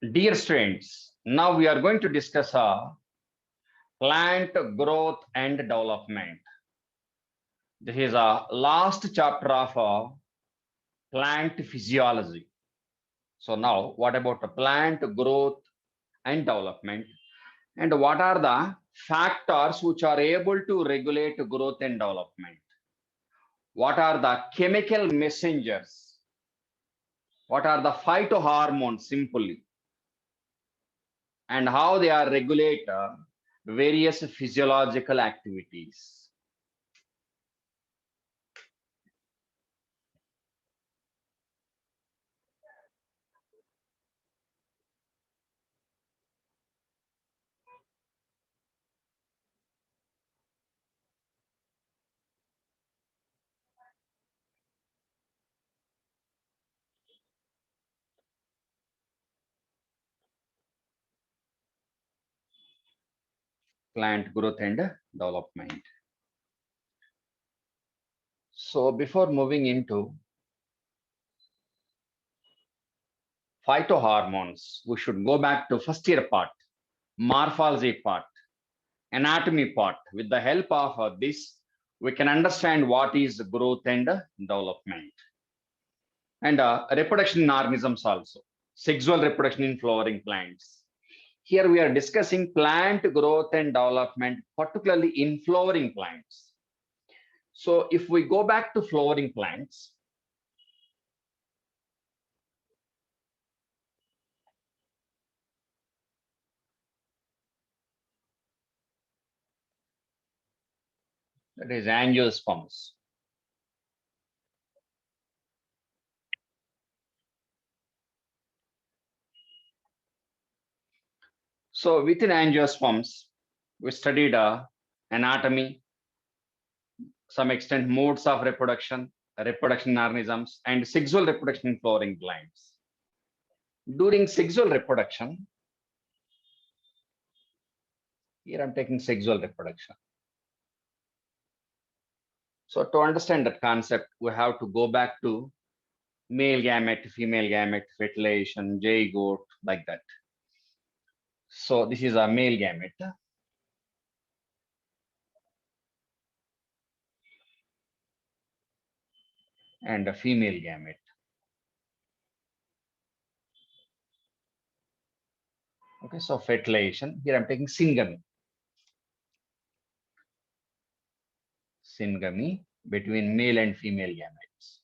Dear students, now we are going to discuss plant growth and development. This is a last chapter of plant physiology. So now, what about the plant growth and development? And what are the factors which are able to regulate growth and development? What are the chemical messengers? What are the phytohormones simply? And how they are regulate various physiological activities. Plant growth and development. So before moving into phytohormones, we should go back to first year part, morphology part, anatomy part. With the help of this, we can understand what is growth and development. And reproduction in organisms also, sexual reproduction in flowering plants. Here we are discussing plant growth and development, particularly in flowering plants. So if we go back to flowering plants, that is angiosperms. So within angiosperms, we studied anatomy, some extent modes of reproduction, reproduction in organisms, and sexual reproduction in flowering plants. During sexual reproduction, here I'm taking sexual reproduction. So to understand that concept, we have to go back to male gamete, female gamete, fertilization, zygote, like that. So this is a male gamete. And a female gamete. Okay, so fertilization. Here I'm taking syngamy. Syngamy between male and female gametes.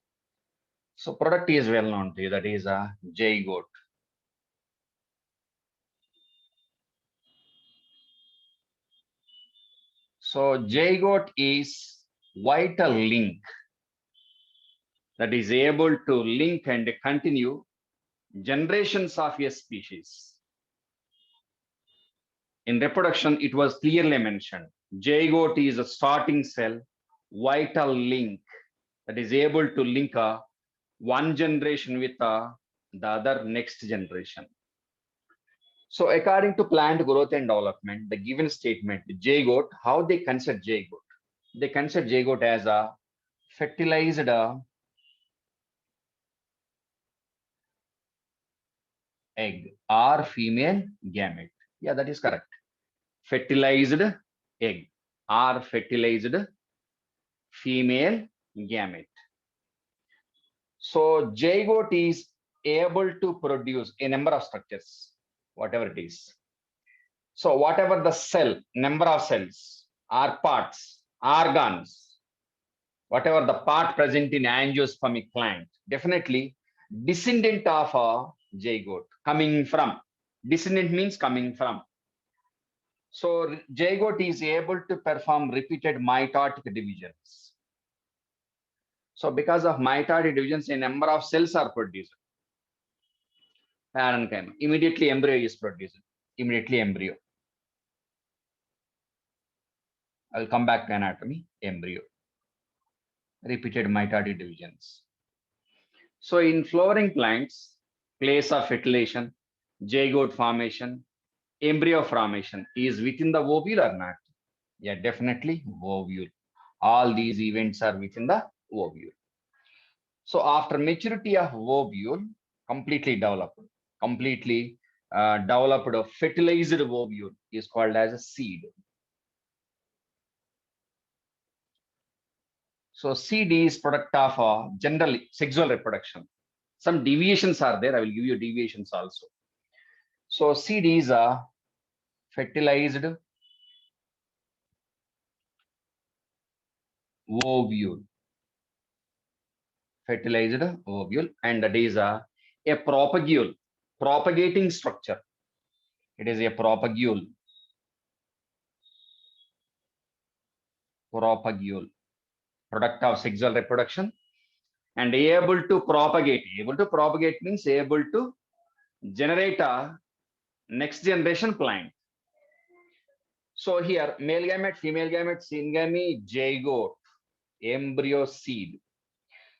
So product is well known to you, that is a zygote. So zygote is vital link that is able to link and continue generations of a species. In reproduction, it was clearly mentioned. Zygote is a starting cell, vital link that is able to link one generation with the other next generation. So according to plant growth and development, the given statement, zygote, how they consider zygote? They consider zygote as a fertilized egg or female gamete. Yeah, that is correct. Fertilized egg or fertilized female gamete. So zygote is able to produce a number of structures, whatever it is. So whatever the cell, number of cells or parts, organs, whatever the part present in angiospermic plant, definitely descendant of a zygote, coming from. Descendant means coming from. So zygote is able to perform repeated mitotic divisions. So because of mitotic divisions, a number of cells are produced. Parenchyma. Immediately embryo is produced. Immediately embryo. I'll come back to anatomy. Embryo. Repeated mitotic divisions. So in flowering plants, place of fertilization, zygote formation, embryo formation is within the ovule or not? Yeah, definitely ovule. All these events are within the ovule. So after maturity of ovule, completely developed, completely developed a fertilized ovule is called as a seed. So seed is product of generally sexual reproduction. Some deviations are there. I will give you deviations also. So seed is a fertilized ovule. Fertilized ovule, and that is a propagule, propagating structure. It is a propagule, product of sexual reproduction, and able to propagate. Able to propagate means able to generate a next generation plant. So here, male gamete, female gamete, syngamy, zygote, embryo, seed.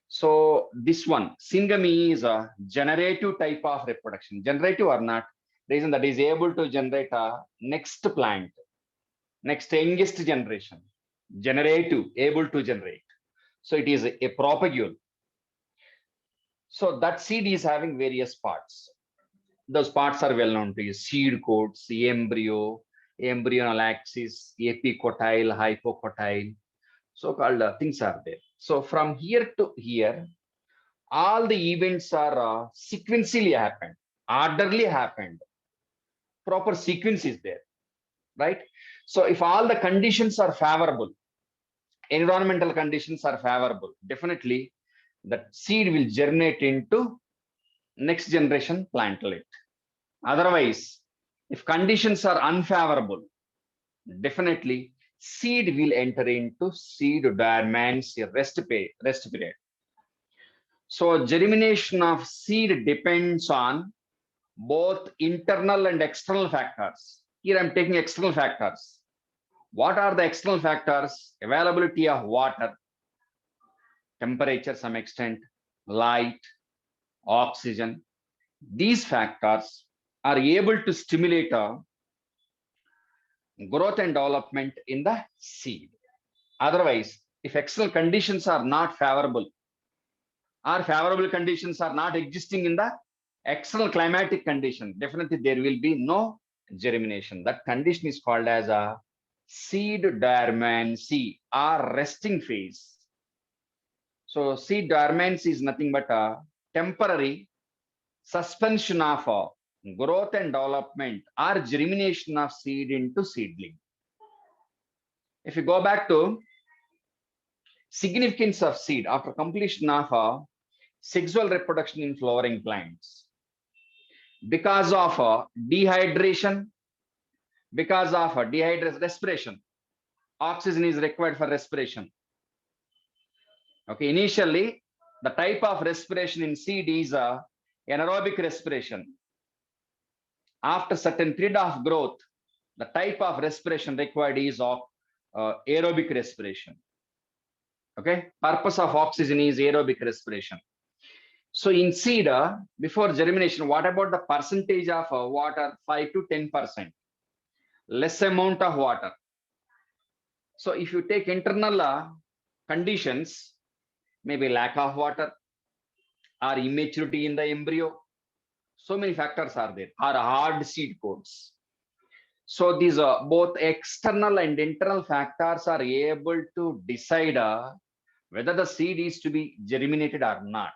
So this one, syngamy is a generative type of reproduction. Generative or not, reason that is able to generate a next plant, next youngest generation. Generative, able to generate. So it is a propagule. So that seed is having various parts. Those parts are well known to you: seed coats, the embryo, embryonal axis, epicotyle, hypocotyle. So called things are there. So from here to here, all the events are sequentially happened, orderly happened, proper sequence is there, right? So if all the conditions are favorable, environmental conditions are favorable, definitely that seed will germinate into next generation plantlet. Otherwise, if conditions are unfavorable, definitely seed will enter into seed dormancy, rest period. So germination of seed depends on both internal and external factors. Here I'm taking external factors. What are the external factors? Availability of water, temperature, some extent, light, oxygen. These factors are able to stimulate growth and development in the seed. Otherwise, if external conditions are not favorable, or favorable conditions are not existing in the external climatic condition, definitely there will be no germination. That condition is called as a seed dormancy or resting phase. So seed dormancy is nothing but a temporary suspension of growth and development or germination of seed into seedling. If you go back to significance of seed after completion of sexual reproduction in flowering plants, because of dehydration, because of dehydration, respiration, oxygen is required for respiration. Okay, initially the type of respiration in seed is anaerobic respiration. After certain period of growth, the type of respiration required is of aerobic respiration. Okay, purpose of oxygen is aerobic respiration. So in seed, before germination, what about the percentage of water? 5 to 10%. Less amount of water. So if you take internal conditions, maybe lack of water or immaturity in the embryo, so many factors are there, or hard seed coats. So these both external and internal factors are able to decide whether the seed is to be germinated or not.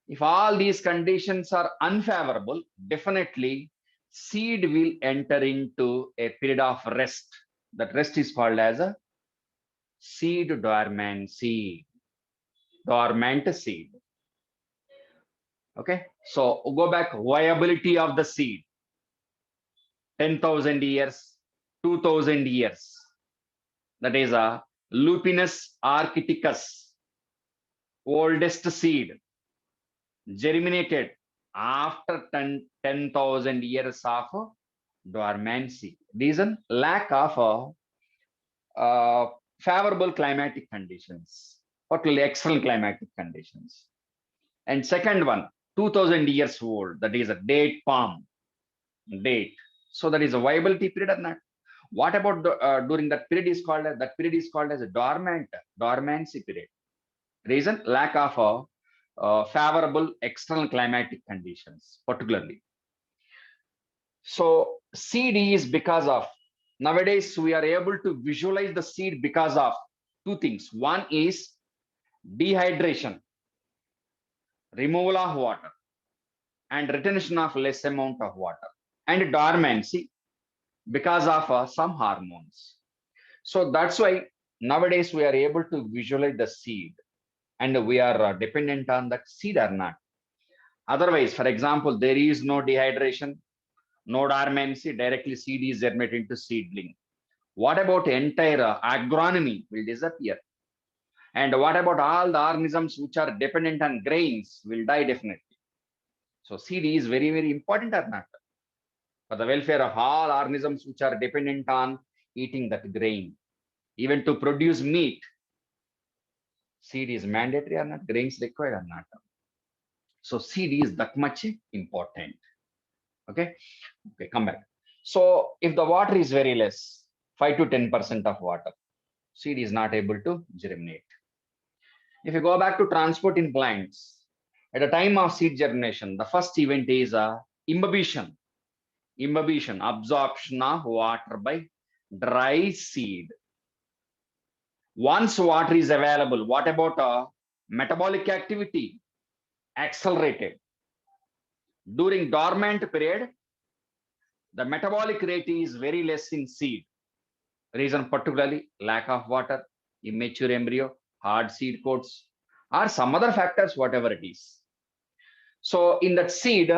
If all these conditions are unfavorable, definitely seed will enter into a period of rest. That rest is called as a seed dormancy, dormant seed. Okay, so go back, viability of the seed, 10,000 years, 2,000 years. That is a Lupinus architectus, oldest seed, germinated after 10,000 years of dormancy. Reason, lack of favorable climatic conditions, particularly external climatic conditions. And second one, 2,000 years old, that is a date palm, date. So that is a viability period or not. What about during that period is called as a dormancy period. Reason, lack of favorable external climatic conditions, particularly. So seed is because of, nowadays we are able to visualize the seed because of two things. One is dehydration, removal of water, and retention of less amount of water, and dormancy because of some hormones. So that's why nowadays we are able to visualize the seed, and we are dependent on the seed or not. Otherwise, for example, there is no dehydration, no dormancy, directly seed is germinated into seedling. What about entire agronomy will disappear? And what about all the organisms which are dependent on grains will die definitely. So seed is very, very important or not for the welfare of all organisms which are dependent on eating that grain. Even to produce meat, seed is mandatory or not, grains required or not. So seed is that much important. Okay, okay, come back. So if the water is very less, 5 to 10% of water, seed is not able to germinate. If you go back to transport in plants, at the time of seed germination, the first event is imbibition. Imbibition, absorption of water by dry seed. Once water is available, what about metabolic activity? Accelerated. During dormant period, the metabolic rate is very less in seed. Reason particularly lack of water, immature embryo, hard seed coats, or some other factors, whatever it is. So in that seed,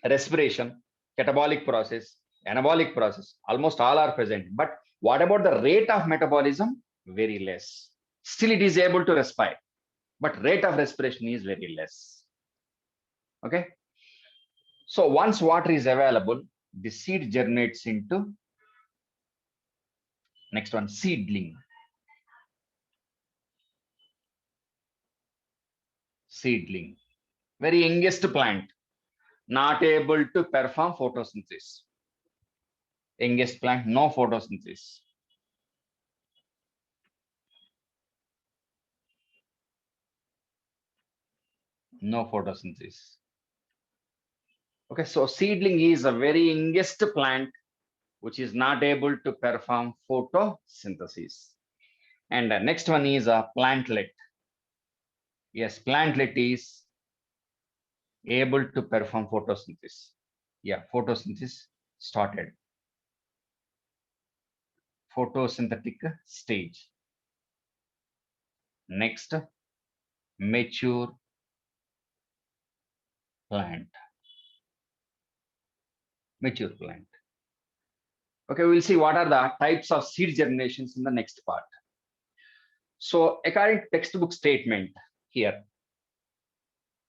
respiration, catabolic process, anabolic process, almost all are present. But what about the rate of metabolism? Very less. Still it is able to respire, but rate of respiration is very less. Okay. So once water is available, the seed germinates into next one, seedling. Seedling. Very youngest plant, not able to perform photosynthesis. Youngest plant, no photosynthesis. No photosynthesis. Okay, so seedling is a very youngest plant which is not able to perform photosynthesis. And the next one is a plantlet. Yes, plantlet is able to perform photosynthesis. Yeah, photosynthesis started. Photosynthetic stage. Next, mature plant. Mature plant. Okay, we'll see what are the types of seed germinations in the next part. So according to textbook statement here,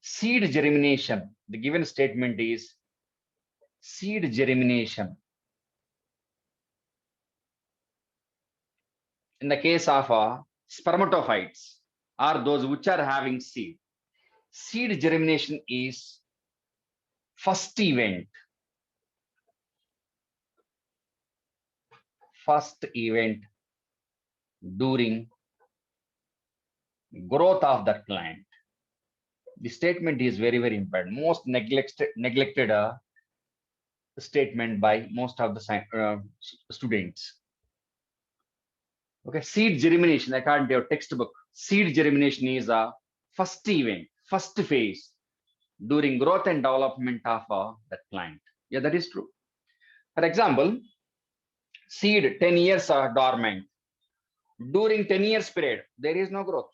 seed germination, the given statement is seed germination. In the case of spermatophytes or those which are having seed, seed germination is first event. First event during growth of that plant. The statement is very, very important. Most neglected statement by most of the students. Okay, seed germination, according to your textbook, seed germination is a first event, first phase during growth and development of that plant. Yeah, that is true. For example, seed 10 years are dormant. During 10 years period, there is no growth.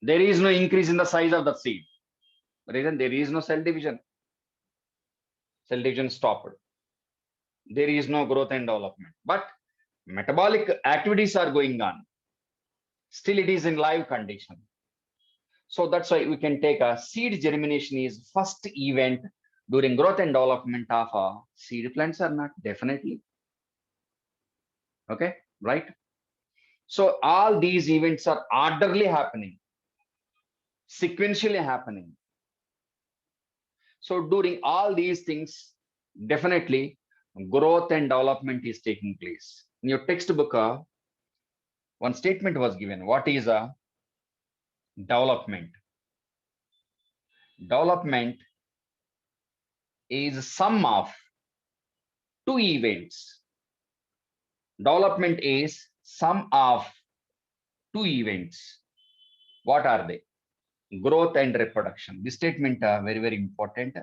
There is no increase in the size of the seed. Reason, there is no cell division. Cell division stopped. There is no growth and development. But metabolic activities are going on. Still, it is in live condition. So that's why we can take a seed germination is first event during growth and development of seed plants or not? Definitely. Okay, right? So all these events are orderly happening, sequentially happening. So during all these things, definitely growth and development is taking place. In your textbook, one statement was given. What is a development? Development is sum of two events. Development is sum of two events. What are they? Growth and reproduction. This statement very, very important.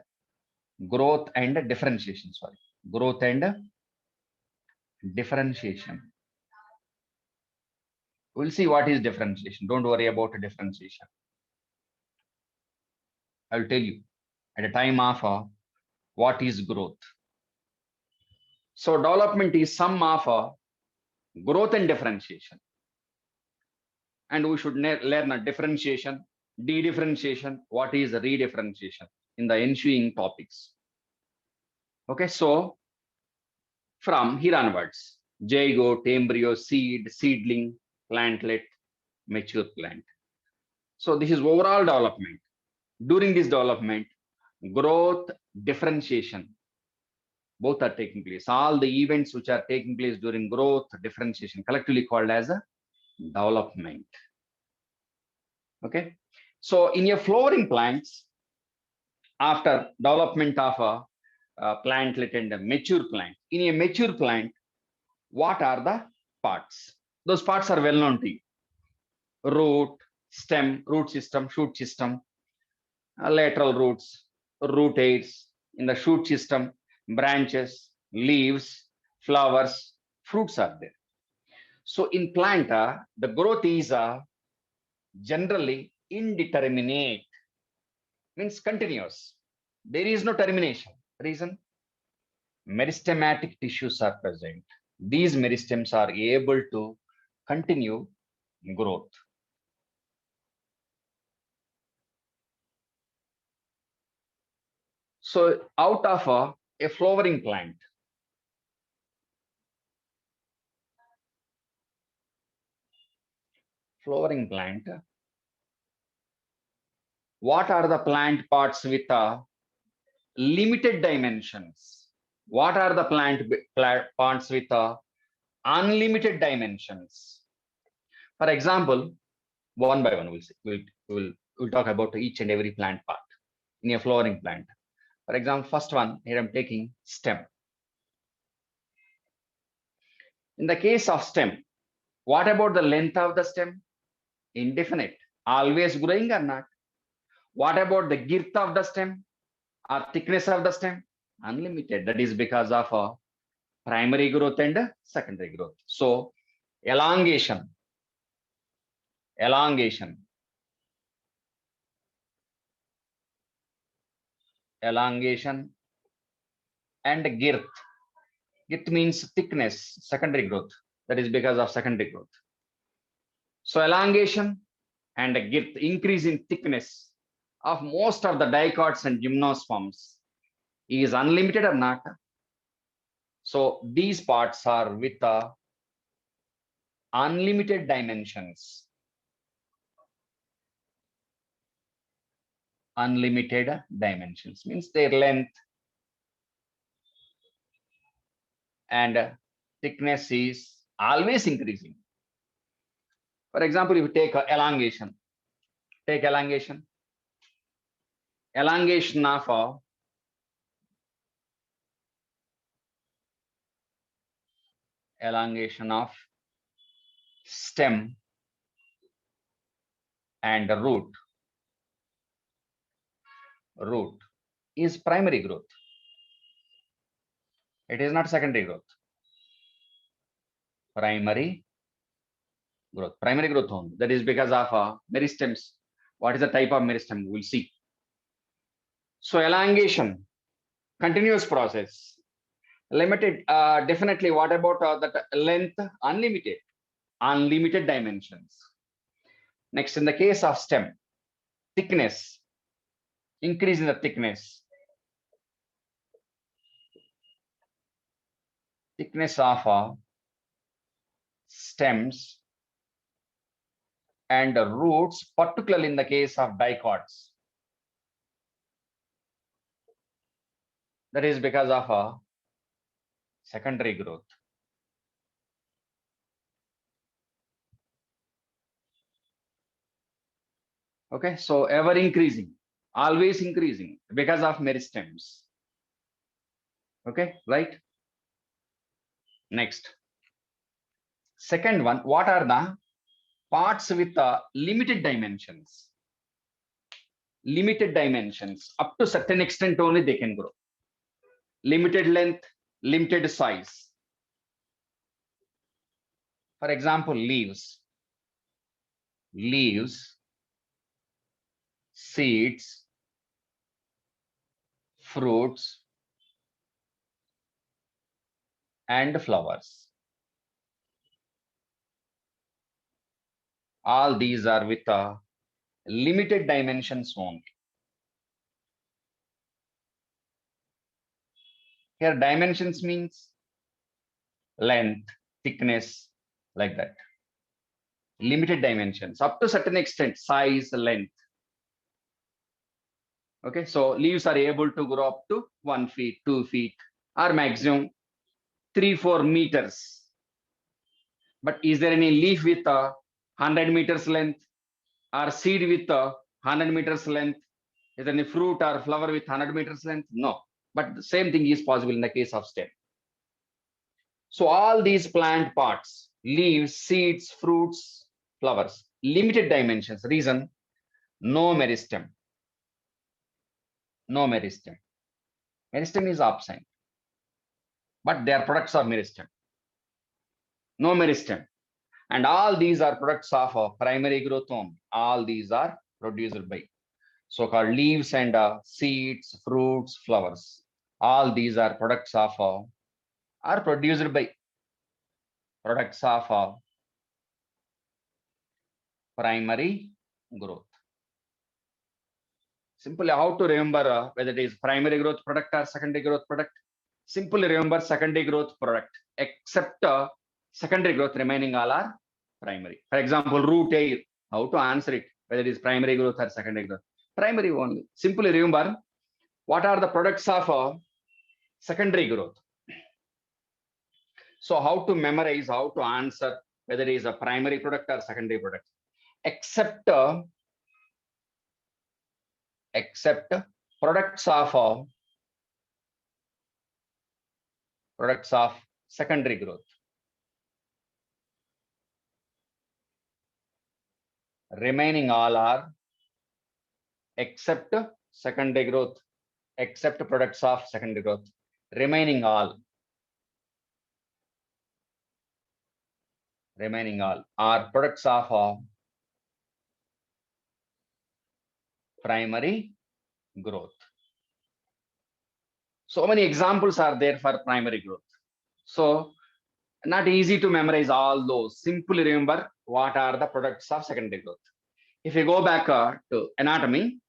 Growth and differentiation. Sorry. Growth and differentiation. We'll see what is differentiation. Don't worry about differentiation. I'll tell you at a time of what is growth. So development is sum of growth and differentiation. And we should learn a differentiation, de-differentiation, what is redifferentiation in the ensuing topics. Okay, so from here onwards, zygote, embryo, seed, seedling, plantlet, mature plant. So this is overall development. During this development, growth, differentiation, both are taking place. All the events which are taking place during growth, differentiation, collectively called as a development. Okay, so in a flowering plants, after development of a plantlet and a mature plant, in a mature plant, what are the parts? Those parts are well known to you. Root, stem, root system, shoot system, lateral roots, root hairs, in the shoot system, branches, leaves, flowers, fruits are there. So in plant, the growth is generally indeterminate, means continuous. There is no termination. Reason? Meristematic tissues are present. These meristems are able to continue growth. So out of a flowering plant, what are the plant parts with limited dimensions? What are the plant parts with unlimited dimensions? For example, one by one, we'll talk about each and every plant part in a flowering plant. For example, first one, here I'm taking stem. In the case of stem, what about the length of the stem? Indefinite, always growing or not? What about the girth of the stem or thickness of the stem? Unlimited. That is because of primary growth and secondary growth. So elongation, and girth. Girth means thickness, secondary growth. That is because of secondary growth. So elongation and girth, increase in thickness of most of the dicots and gymnosperms is unlimited or not? So these parts are with unlimited dimensions. Unlimited dimensions means their length and thickness is always increasing. For example, if you take elongation, elongation of stem and root is primary growth. It is not secondary growth. Primary growth only. That is because of meristems. What is the type of meristem? We'll see. So elongation, continuous process. Limited, definitely. What about that length? Unlimited dimensions. Next, in the case of stem, thickness, increase in the thickness of stems and roots, particularly in the case of dicots. That is because of secondary growth. Okay, so ever increasing, always increasing because of meristems. Okay, right? Next, second one, what are the parts with limited dimensions? Limited dimensions, up to certain extent only they can grow. Limited length, limited size. For example, leaves, seeds, fruits, and flowers. All these are with limited dimensions only. Here dimensions means length, thickness, like that. Limited dimensions, up to certain extent, size, length. Okay, so leaves are able to grow up to 1 feet, 2 feet, or maximum 3-4 meters. But is there any leaf with 100 meters length, or seed with 100 meters length? Is there any fruit or flower with 100 meters length? No. But the same thing is possible in the case of stem. So all these plant parts, leaves, seeds, fruits, flowers, limited dimensions. Reason, no meristem. No meristem. Meristem is absent, but their products are meristem. No meristem. And all these are products of primary growth only. All these are produced by so-called leaves and seeds, fruits, flowers. All these are products of are produced by products of primary growth. Simply how to remember whether it is primary growth product or secondary growth product. Simply remember secondary growth product, except secondary growth, remaining all are primary. For example, root air, how to answer it, whether it is primary growth or secondary growth. Primary only. Simply remember what are the products of secondary growth. So how to memorize, how to answer whether it is a primary product or secondary product, except products of secondary growth. Remaining all are except secondary growth, except products of secondary growth. Remaining all are products of primary growth. So many examples are there for primary growth. So not easy to memorize all those. Simply remember what are the products of secondary growth. If you go back to anatomy,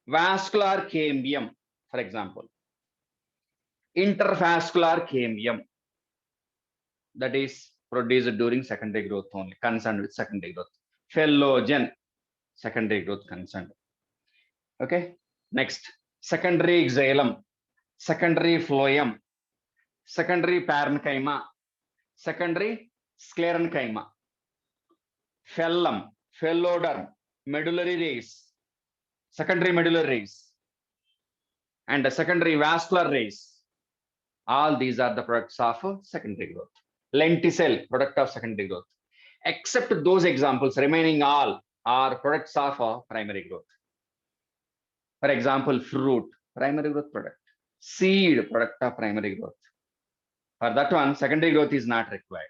vascular cambium, for example, intervascular cambium, that is produced during secondary growth only, concerned with secondary growth. Phellogen, secondary growth concerned. Okay, next, secondary xylem, secondary phloem, secondary parenchyma, secondary sclerenchyma, phellum, phelloderm, medullary rays, secondary medullary rays, and the secondary vascular rays. All these are the products of secondary growth. Lenticell, product of secondary growth. Except those examples, remaining all are products of primary growth. For example, fruit, primary growth product. Seed, product of primary growth. For that one, secondary growth is not required.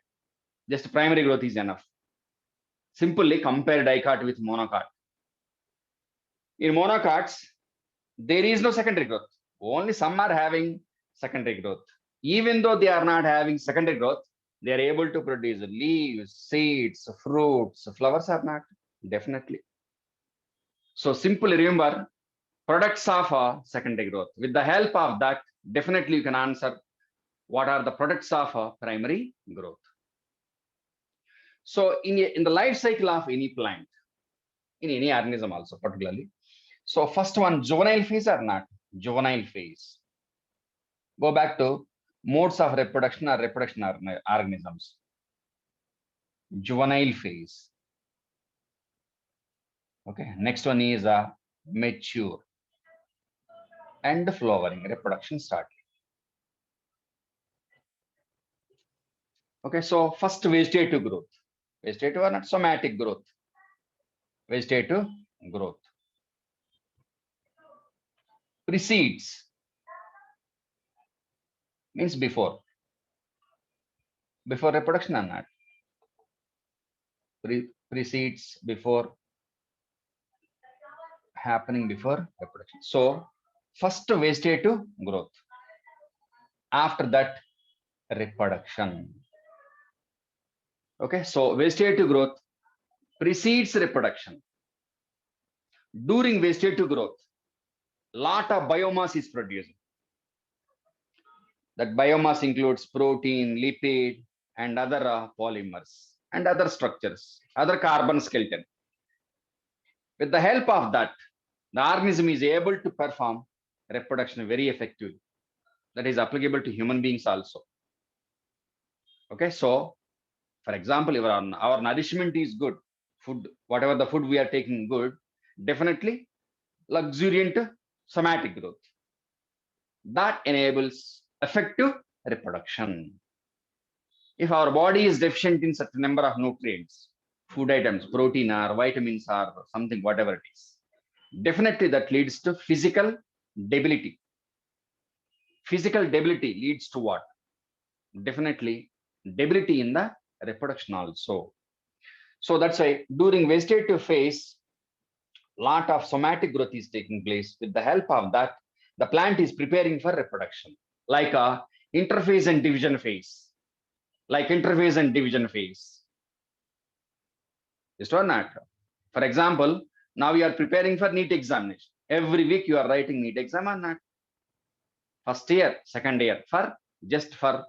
Just primary growth is enough. Simply compare dicot with monocot. In monocots, there is no secondary growth. Only some are having secondary growth. Even though they are not having secondary growth, they are able to produce leaves, seeds, fruits, flowers are not, definitely. So simply remember products of secondary growth. With the help of that, definitely you can answer what are the products of primary growth. So in the life cycle of any plant, in any organism also particularly. So first one, juvenile phase or not? Juvenile phase. Go back to modes of reproduction or reproduction organisms. Juvenile phase. Okay, next one is mature. and flowering, reproduction start. Okay, so first vegetative growth. Vegetative or not somatic growth. Vegetative growth precedes, means before reproduction or not. Precedes, before, happening before reproduction. So first vegetative growth, after that reproduction. Okay, so vegetative growth precedes reproduction. During vegetative growth, lot of biomass is produced. That biomass includes protein, lipid, and other polymers and other structures, other carbon skeleton. With the help of that, the organism is able to perform reproduction very effectively. That is applicable to human beings also. Okay, so for example, if our nourishment is good, food, whatever the food we are taking good, definitely luxuriant somatic growth. That enables effective reproduction. If our body is deficient in certain number of nutrients, food items, protein or vitamins or something, whatever it is, definitely that leads to physical debility. Physical debility leads to what? Definitely debility in the reproduction also. So that's why during vegetative phase, lot of somatic growth is taking place. With the help of that, the plant is preparing for reproduction, like a interphase and division phase. Like interphase and division phase. Just or not? For example, now you are preparing for NEET examination. Every week you are writing NEET exam or not? First year, second year, for just for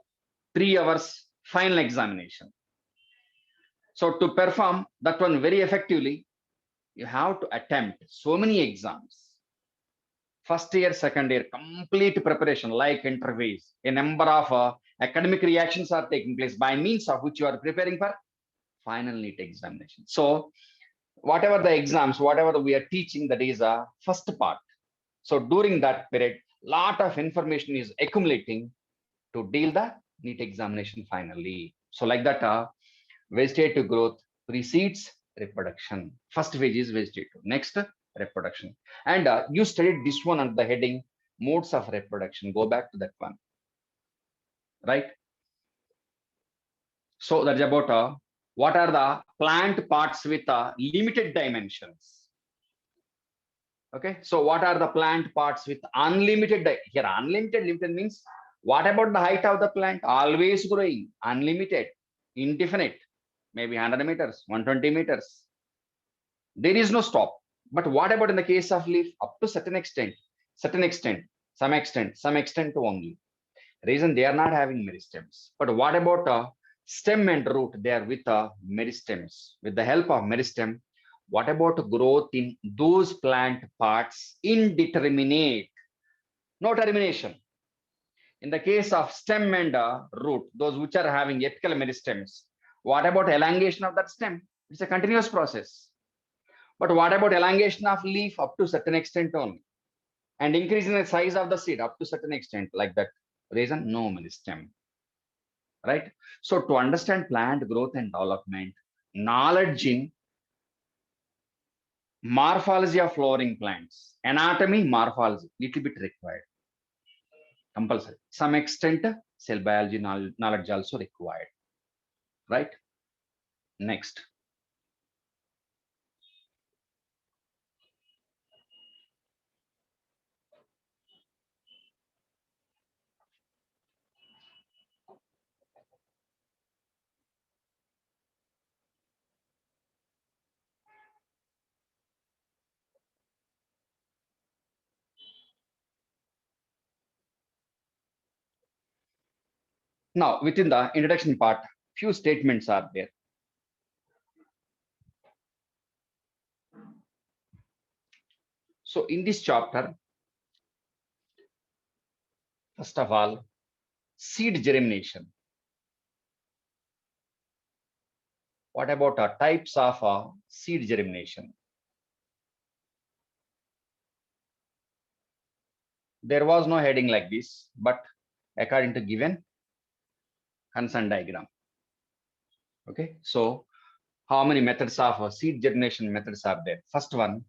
3 hours final examination. So to perform that one very effectively, you have to attempt so many exams. First year, second year, complete preparation like interviews. A number of academic reactions are taking place by means of which you are preparing for final NEET examination. So whatever the exams, whatever we are teaching, that is a first part. So during that period, lot of information is accumulating to deal the NEET examination finally. So like that, vegetative growth precedes reproduction. First phase is vegetative, next reproduction. And you studied this one under the heading modes of reproduction. Go back to that one, right? So that's about what are the plant parts with limited dimensions. Okay, so what are the plant parts with unlimited? Here, unlimited, limited means what about the height of the plant? Always growing, unlimited, indefinite, maybe 100 meters, 120 meters. There is no stop. But what about in the case of leaf? Up to certain extent, some extent only. Reason they are not having meristems. But what about stem and root? They are with meristems. With the help of meristem, what about growth in those plant parts? Indeterminate, no termination. In the case of stem and root, those which are having apical meristems, what about elongation of that stem? It's a continuous process. But what about elongation of leaf? Up to certain extent only. And increasing the size of the seed up to certain extent, like that. Reason, no meristem. Right? So to understand plant growth and development, knowledge in morphology of flowering plants, anatomy, morphology, little bit required. Compulsory. Some extent cell biology knowledge also required. Right? Next. Now, within the introduction part, few statements are there. So in this chapter, first of all, seed germination. What about types of seed germination? There was no heading like this, but according to given concern diagram. Okay, so how many methods of seed germination methods are there? First one,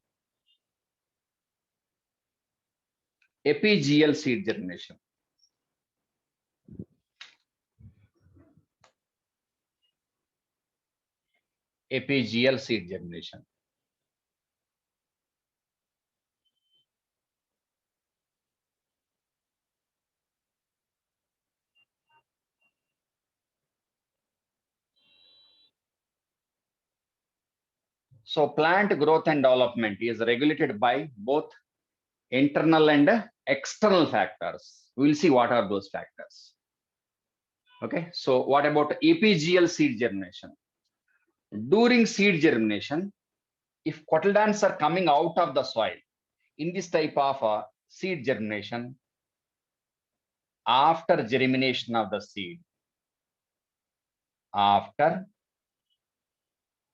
epigeal seed germination. Epigeal seed germination. So plant growth and development is regulated by both internal and external factors. We will see what are those factors. Okay, so what about epigeal seed germination? During seed germination, if cotyledons are coming out of the soil, in this type of seed germination, after germination of the seed, after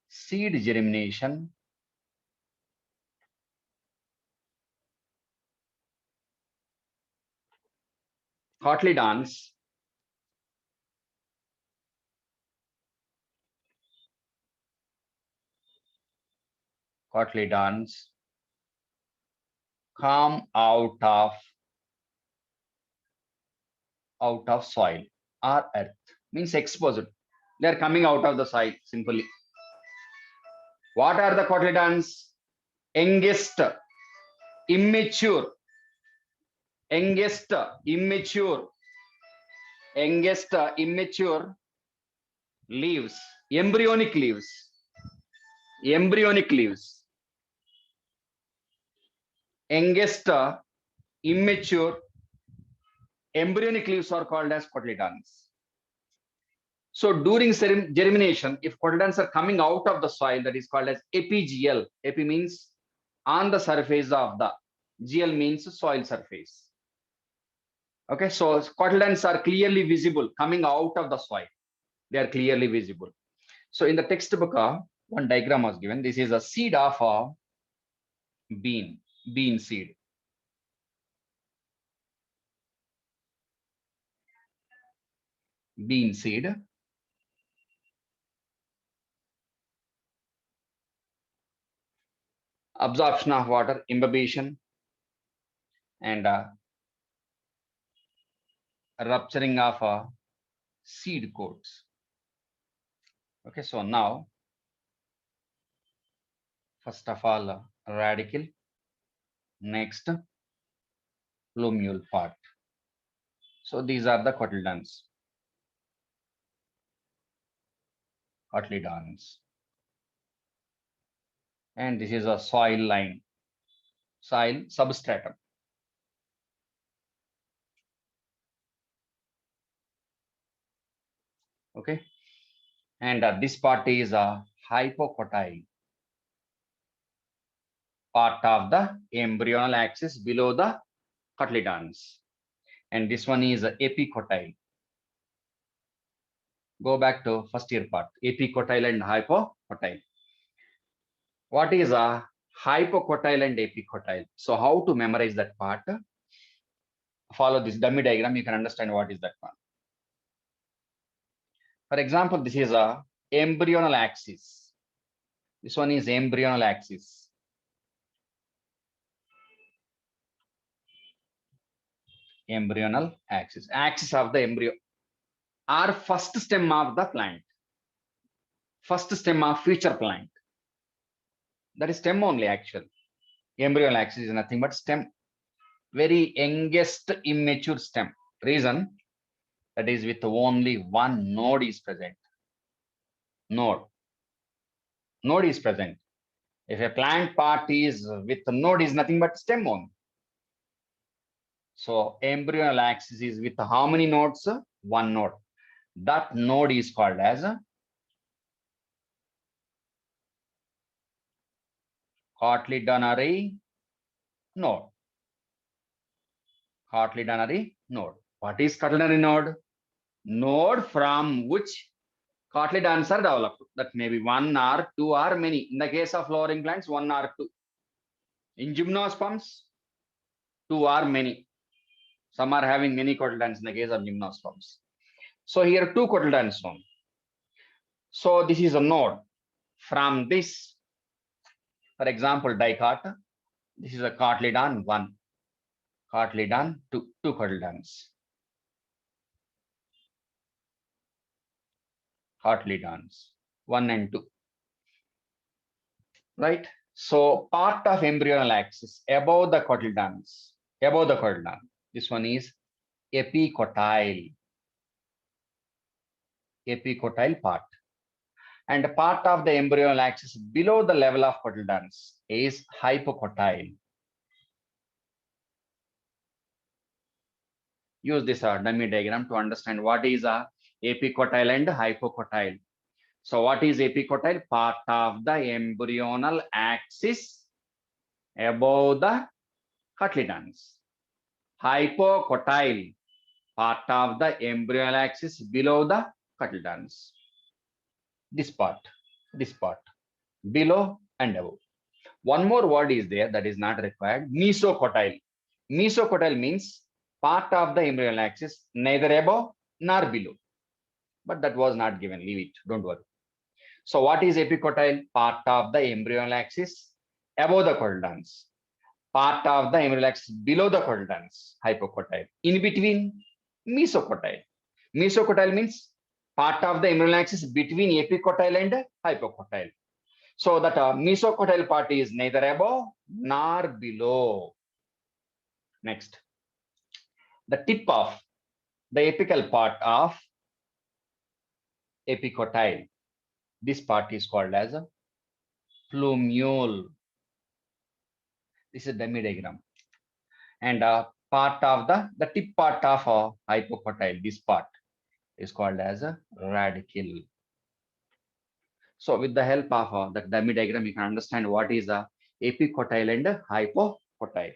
seed germination, cotyledons come out of soil or earth, means exposed. They are coming out of the soil simply. What are the cotyledons? Youngest, immature, youngest, immature, youngest, immature leaves, embryonic leaves, embryonic leaves, youngest, immature embryonic leaves are called as cotyledons. So during germination, if cotyledons are coming out of the soil, that is called as epigeal. Epi means on the surface of the, geal means soil surface. Okay, so cotyledons are clearly visible coming out of the soil. They are clearly visible. So in the textbook, one diagram was given. This is a seed of a bean seed. Bean seed. Absorption of water, imbibition, and rupturing of seed coats. Okay, so now, first of all, radicle, next plumule part. So these are the cotyledons. And this is a soil line, soil substratum. Okay, and this part is a hypocotyle part of the embryonal axis below the cotyledons, and this one is epicotyle. Go back to first year part, epicotyle and hypocotyle. What is a hypocotyle and epicotyle? So how to memorize that part? Follow this dummy diagram, you can understand what is that one. For example, this is a embryonal axis. This one is embryonal axis. Embryonal axis, axis of the embryo, or first stem of the plant, first stem of future plant. That is stem only actually. Embryonal axis is nothing but stem, very youngest immature stem. Reason, that is with only one node is present. Node is present. If a plant part is with the node is nothing but stem only. So embryonal axis is with how many nodes? One node. That node is called as cotyledonary node. Cotyledonary node. What is cotyledonary node? Node from which cotyledons are developed. That may be one or two or many. In the case of flowering plants, one or two. In gymnosperms, two or many. Some are having many cotyledons in the case of gymnosperms. So here two cotyledons shown. So this is a node. From this, for example, dicot, this is a cotyledon 1, cotyledon 2, two cotyledons. Cotyledons 1 and 2. Right? So part of embryonal axis above the cotyledons, this one is epicotyle part. And part of the embryonal axis below the level of cotyledons is hypocotyle. Use this dummy diagram to understand what is a epicotyle and hypocotyle. So what is epicotyle? Part of the embryonal axis above the cotyledons. Hypocotyle, part of the embryonal axis below the cotyledons. This part, below and above. One more word is there that is not required, mesocotyle. Mesocotyle means part of the embryonal axis, neither above nor below. But that was not given, leave it, don't worry. So what is epicotyle? Part of the embryonal axis above the cotyledons. Part of the embryonal axis below the cotyledons, hypocotyle. In between, mesocotyle. Mesocotyle means part of the embryonal axis between epicotyle and hypocotyle. So that mesocotyle part is neither above nor below. Next, the tip of the apical part of epicotyle. This part is called as a plumule. This is a dummy diagram. And part of the tip part of hypocotyle, this part is called as a radicle. So with the help of the dummy diagram, you can understand what is a epicotyle and hypocotyle.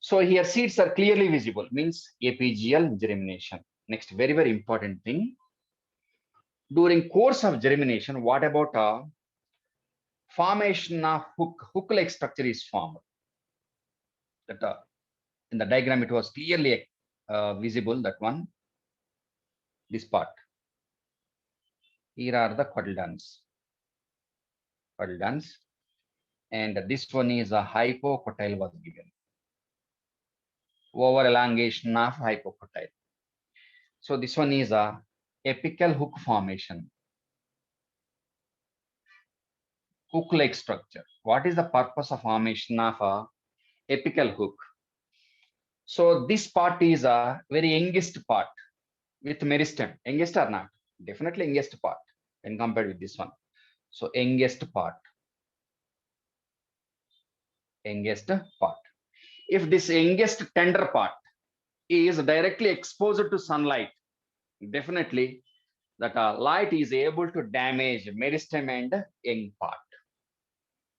So here seeds are clearly visible, means apigeal germination. Next, very, very important thing. During course of germination, what about formation of hook-like structure is formed? That in the diagram, it was clearly visible, that one, this part. Here are the cotyledons. And this one is a hypocotyle was given. Over elongation of hypocotyle. So this one is a apical hook formation. Hook-like structure. What is the purpose of formation of a apical hook? So this part is a very youngest part with meristem. Youngest or not? Definitely youngest part when compared with this one. So youngest part. If this youngest tender part is directly exposed to sunlight, definitely that light is able to damage meristem and young part.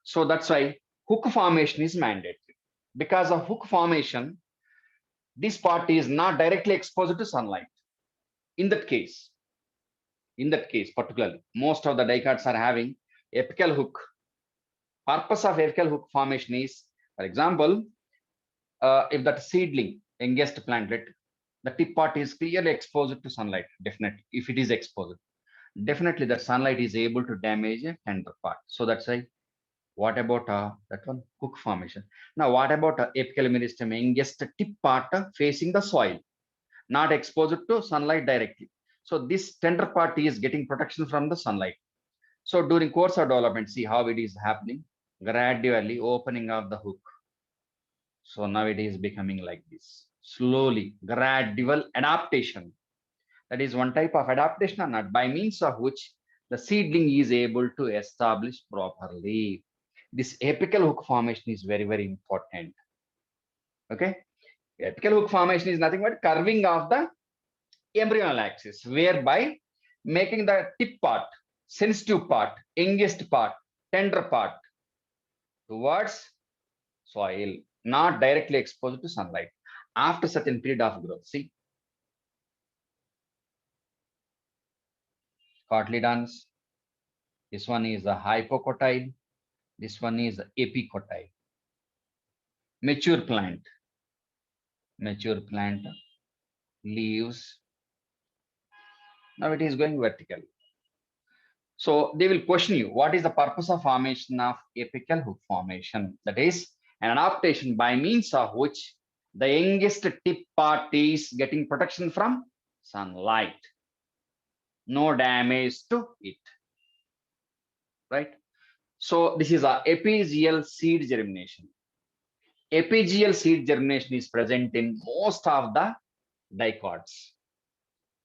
So that's why hook formation is mandatory. Because of hook formation, this part is not directly exposed to sunlight. In that case, particularly, most of the dicots are having apical hook. Purpose of apical hook formation is, for example, if that seedling, youngest plantlet, the tip part is clearly exposed to sunlight, definitely, if it is exposed, definitely that sunlight is able to damage a tender part. So that's why, what about that one, hook formation? Now, what about apical meristem, youngest tip part facing the soil, not exposed to sunlight directly. So this tender part is getting protection from the sunlight. So during course of development, see how it is happening, gradually opening of the hook. So now it is becoming like this, slowly, gradual adaptation. That is one type of adaptation or not, by means of which the seedling is able to establish properly. This apical hook formation is very, very important. Okay. Apical hook formation is nothing but curving of the embryonal axis, whereby making the tip part, sensitive part, youngest part, tender part towards soil, not directly exposed to sunlight. After certain period of growth, see, cotyledons, this one is a hypocotyle, this one is epicotyle. Mature plant, mature plant, leaves. Now it is going vertical. So they will question you, what is the purpose of formation of apical hook formation? That is an adaptation by means of which the youngest tip part is getting protection from sunlight. No damage to it, right? So this is a apigeal seed germination. Apigeal seed germination is present in most of the dicots.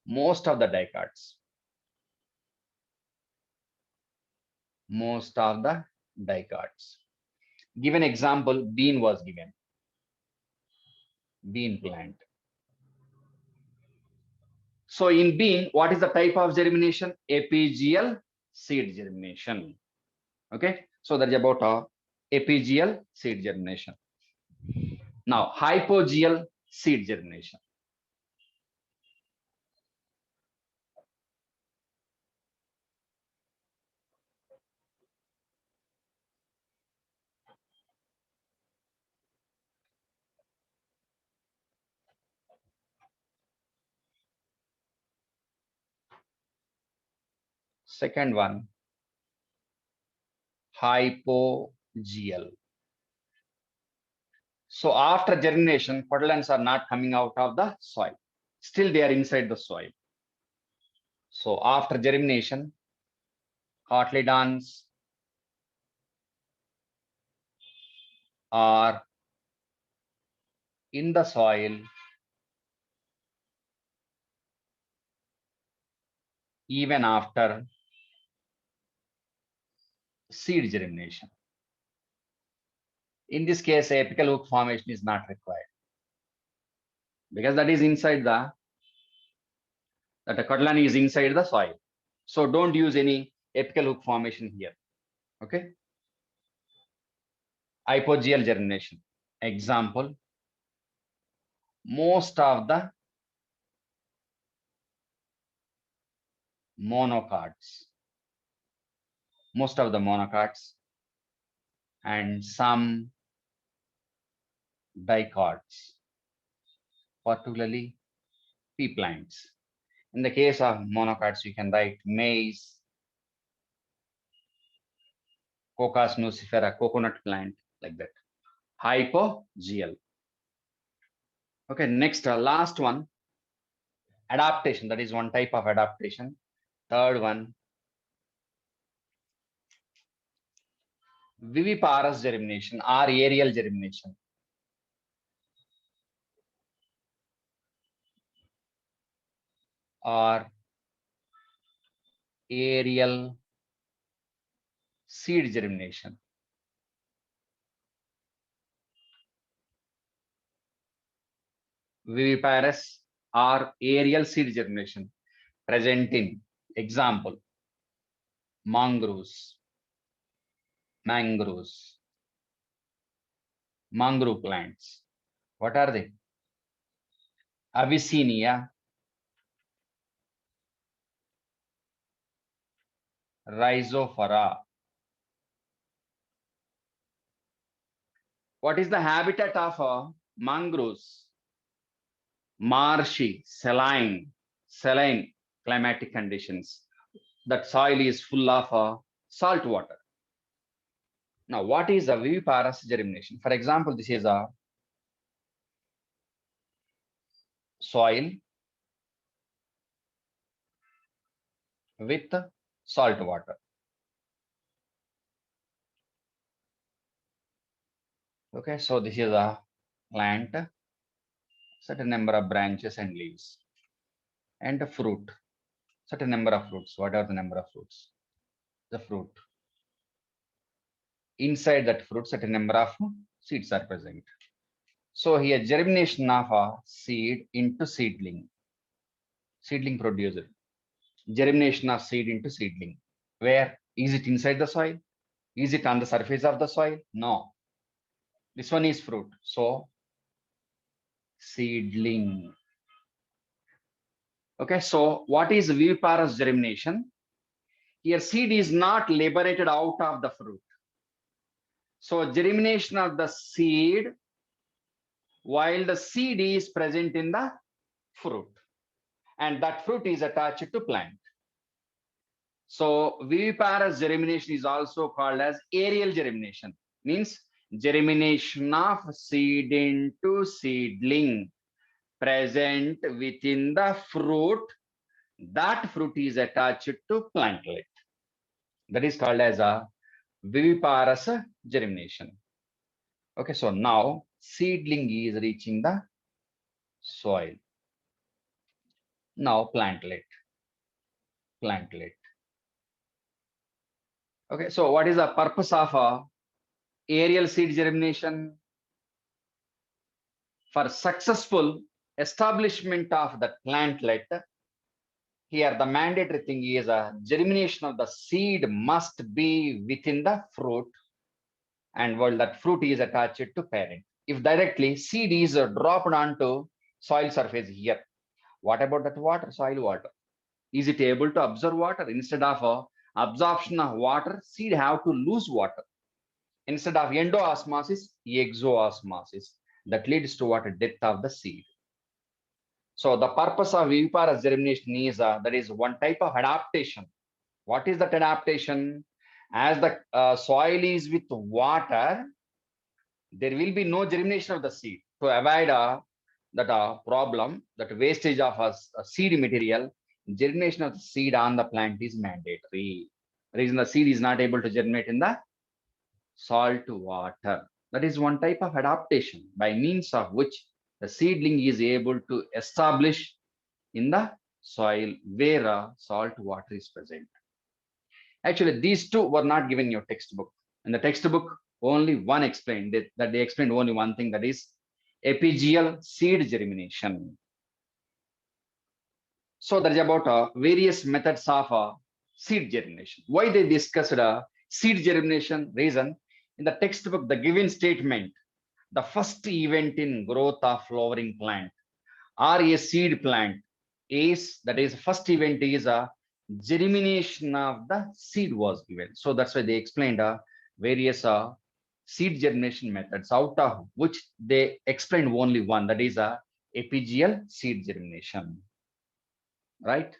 Most of the dicots. Most of the dicots. Give an example, bean was given. Bean plant. So in bean, what is the type of germination? Apigeal seed germination. Okay, so that's about apigeal seed germination. Now, hypogeal seed germination. Second one, hypogeal. So after germination, cotyledons are not coming out of the soil. Still they are inside the soil. So after germination, cotyledons are in the soil even after seed germination. In this case, apical hook formation is not required because that is inside the cotyledon is inside the soil. So don't use any apical hook formation here. Okay. Hypogeal germination. Example, most of the monocots. Most of the monocots and some dicots, particularly pea plants. In the case of monocots, you can write maize, Cocos nucifera, coconut plant, like that. Hypogeal. Okay, next, last one, adaptation. That is one type of adaptation. Third one, viviparous germination or aerial germination. Or aerial seed germination. Viviparous or aerial seed germination present in, example, mangroves, mangrove plants. What are they? Avicennia, rhizophora. What is the habitat of mangroves? Marshy, saline climatic conditions. That soil is full of salt water. Now, what is a viviparous germination? For example, this is a soil with salt water. Okay, so this is a plant, certain number of branches and leaves, and a fruit, certain number of fruits. What are the number of fruits? The fruit. Inside that fruit, certain number of seeds are present. So here, germination of a seed into seedling producer. Germination of seed into seedling. Where is it? Inside the soil? Is it on the surface of the soil? No. This one is fruit. So seedling. Okay, so what is viviparous germination? Here seed is not liberated out of the fruit. So germination of the seed while the seed is present in the fruit, and that fruit is attached to plant. So viviparous germination is also called as aerial germination, means germination of seed into seedling present within the fruit. That fruit is attached to plantlet. That is called as a viviparous germination. Okay, so now seedling is reaching the soil. Now plantlet. Okay, so what is the purpose of aerial seed germination? For successful establishment of the plantlet, here the mandatory thing is germination of the seed must be within the fruit, and while that fruit is attached to parent. If directly seed is dropped onto soil surface here, what about that water, soil water? Is it able to absorb water? Instead of absorption of water, seed have to lose water. Instead of endoosmosis, exoosmosis. That leads to what? Death of the seed. So the purpose of viviparous germination is that is one type of adaptation. What is that adaptation? As the soil is with water, there will be no germination of the seed. To avoid that problem, that wastage of a seed material, germination of the seed on the plant is mandatory. The reason the seed is not able to germinate in the salt water. That is one type of adaptation by means of which the seedling is able to establish in the soil where salt water is present. Actually, these two were not given in your textbook. In the textbook, only one explained that they explained only one thing, that is epigeal seed germination. So that is about various methods of seed germination. Why they discussed seed germination? Reason, in the textbook, the given statement, the first event in growth of flowering plant or a seed plant is, that is first event is a germination of the seed was given. So that's why they explained various seed germination methods, out of which they explained only one, that is a epigeal seed germination, right?